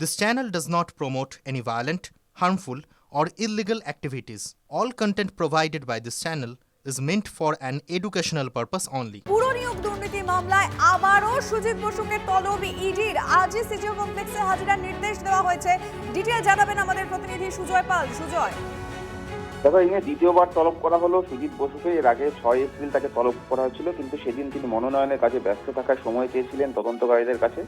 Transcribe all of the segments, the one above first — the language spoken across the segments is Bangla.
This channel does not promote any violent, harmful, or illegal activities. All content provided by this channel is meant for an educational purpose only. পুরো নিয়োগ দুর্নীতি মামলায় আবারও সুজিত বসুকে তলব ইডির। আজই সিজিও কমপ্লেক্সে হাজিরার নির্দেশ দেওয়া হয়েছে। ডিটেইল জানাবেন আমাদের প্রতিনিধি সুজয় পাল। সুজয়, দেখো, এখানে দ্বিতীয়বার তলব করা হলো সুজিত বসুকে। এর আগে 6 এপ্রিল তাকে তলব করা হয়েছিল, কিন্তু সেদিন তিনি মনোনয়নের কাজে ব্যস্ত থাকার সময় চেয়েছিলেন তদন্তকারীদের কাছে।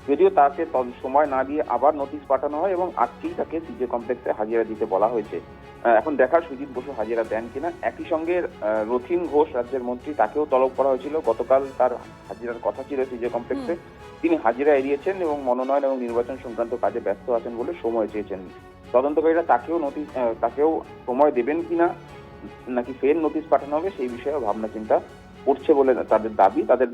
যদিও তাকে সময় না দিয়ে আবার নোটিশ পাঠানো হয় এবং আজকেই তাকে সিজে কমপ্লেক্সে হাজিরা দিতে বলা হয়েছে। এখন দেখার সুজিত বসু হাজিরা দেন কিনা। একই সঙ্গে রথীন ঘোষ, রাজ্যের মন্ত্রী, তাকেও তলব করা হয়েছিল। গতকাল তার হাজিরার কথা ছিল সিজে কমপ্লেক্সে। তিনি হাজিরা এড়িয়েছেন এবং মনোনয়ন এবং নির্বাচন সংক্রান্ত কাজে ব্যস্ত আছেন বলে সময় চেয়েছেন। তদন্তকারীরা তাকেও সময় দেবেন কিনা, নাকি ফের নোটিশ পাঠানো হবে, সেই বিষয়ে ভাবনা চিন্তা করছে বলে তাদের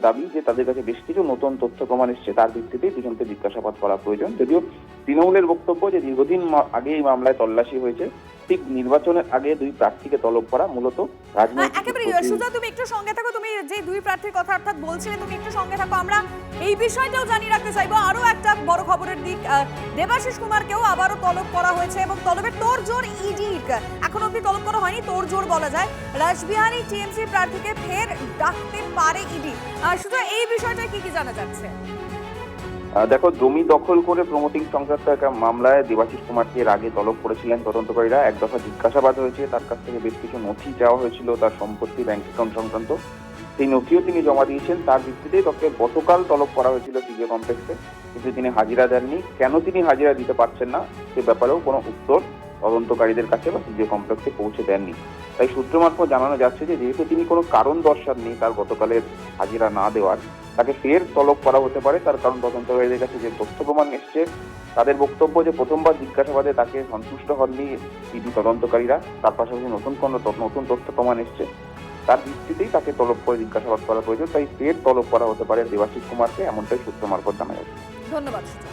দাবি যে তাদের কাছে বেশ কিছু নতুন তথ্য প্রমাণ এসছে, তার ভিত্তিতেই দুজনকে জিজ্ঞাসাবাদ করা প্রয়োজন। যদিও তৃণমূলের বক্তব্য যে দীর্ঘদিন আগে এই মামলায় তল্লাশি হয়েছে, ঠিক নির্বাচনের আগে দুই প্রার্থীকে তলব করা মূলত রাজনৈতিক। একেবারে সুজা, তুমি একটু সঙ্গে থাকো। তুমি যে দুই প্রার্থীর কথা অর্থাৎ বলছিলে, তুমি একটু সঙ্গে থাকো। আমরা এই বিষয়টাও জানিয়ে রাখতে চাইবো। আরো একটা বড় খবরের দিক, দেবাশিস কুমারকেও আবারও তলব করা হয়েছে এবং তলবের তোড়জোড় ইডির। এখন অব্দি তলব করা হয়নি, তোড়জোড় বলা যায়। রাসবিহারী টিএমসি প্রার্থীকে ফের ডাকতে পারে ইডি। সুজা, এই বিষয়টা কি কি জানা যাচ্ছে? দেখো, জমি দখল করে প্রমোটিং সংক্রান্ত একটা মামলায় দেবাশিস কুমারকে এর আগে তলব করেছিলেন তদন্তকারীরা। এক দফা জিজ্ঞাসাবাদ হয়েছে, তার কাছ থেকে বেশ কিছু নথি চাওয়া হয়েছিল, তার সম্পত্তি, ব্যাংক অ্যাকাউন্ট সংক্রান্ত। সেই নথিও তিনি জমা দিয়েছেন। তার ভিত্তিতেই তাকে গতকাল তলব করা হয়েছিল সিজে কমপ্লেক্সে, কিন্তু তিনি হাজিরা দেননি। কেন তিনি হাজিরা দিতে পারছেন না, সে ব্যাপারেও কোনো উত্তর তদন্তকারীদের কাছে বা সিজে কমপ্লেক্সে পৌঁছে দেননি। তাই সূত্র মারফত জানানো যাচ্ছে যে যেহেতু তিনি কোনো কারণ দর্শাননি তার গতকালের হাজিরা না দেওয়ার, তাকে ফের তলব করা হতে পারে। তার কারণ তদন্তকারীদের কাছে যে তথ্য প্রমাণ এসছে, তাদের বক্তব্য যে প্রথমবার জিজ্ঞাসাবাদে তাকে সন্তুষ্ট হননি ইডি তদন্তকারীরা, তার পাশাপাশি নতুন তথ্য প্রমাণ এসছে, তার ভিত্তিতেই তাকে তলব করে জিজ্ঞাসাবাদ করা প্রয়োজন। তাই ফের তলব করা হতে পারে দেবাশিস কুমারকে, এমনটাই সূত্র মারফত জানা যাচ্ছে। ধন্যবাদ সুজা।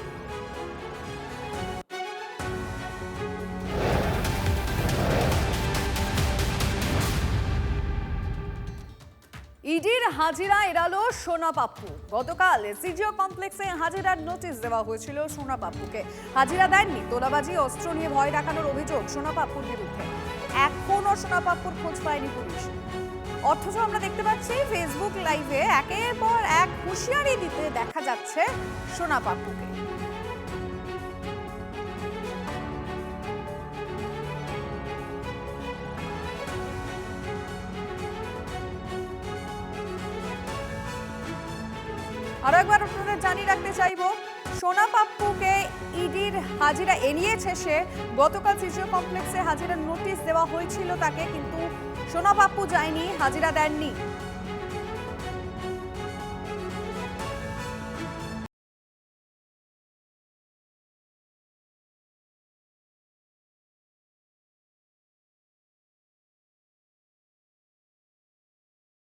ইডির হাজিরা এড়ালো সোনা পাপ্পু। গতকাল সিজিও কমপ্লেক্সে হাজিরার নোটিশ দেওয়া হয়েছিল সোনা পাপ্পুকে। হাজিরা দেননি। তোলাবাজি, অস্ত্র নিয়ে ভয় দেখানোর অভিযোগ সোনা পাপ্পুর বিরুদ্ধে। এখনও সোনা পাপ্পুর খোঁজ পায়নি পুলিশ। অথচ আমরা দেখতে পাচ্ছি ফেসবুক লাইভে একের পর এক হুঁশিয়ারি দিতে দেখা যাচ্ছে সোনা পাপ্পুকে। আরো একবার আপনাদের জানিয়ে রাখতে চাইবো, সোনা পাপ্পুকে ইডির হাজিরা এড়িয়েছে সে। গতকাল সিজিও কমপ্লেক্সে হাজিরার নোটিশ দেওয়া হয়েছিল তাকে, কিন্তু সোনা পাপ্পু যায়নি, হাজিরা দেননি।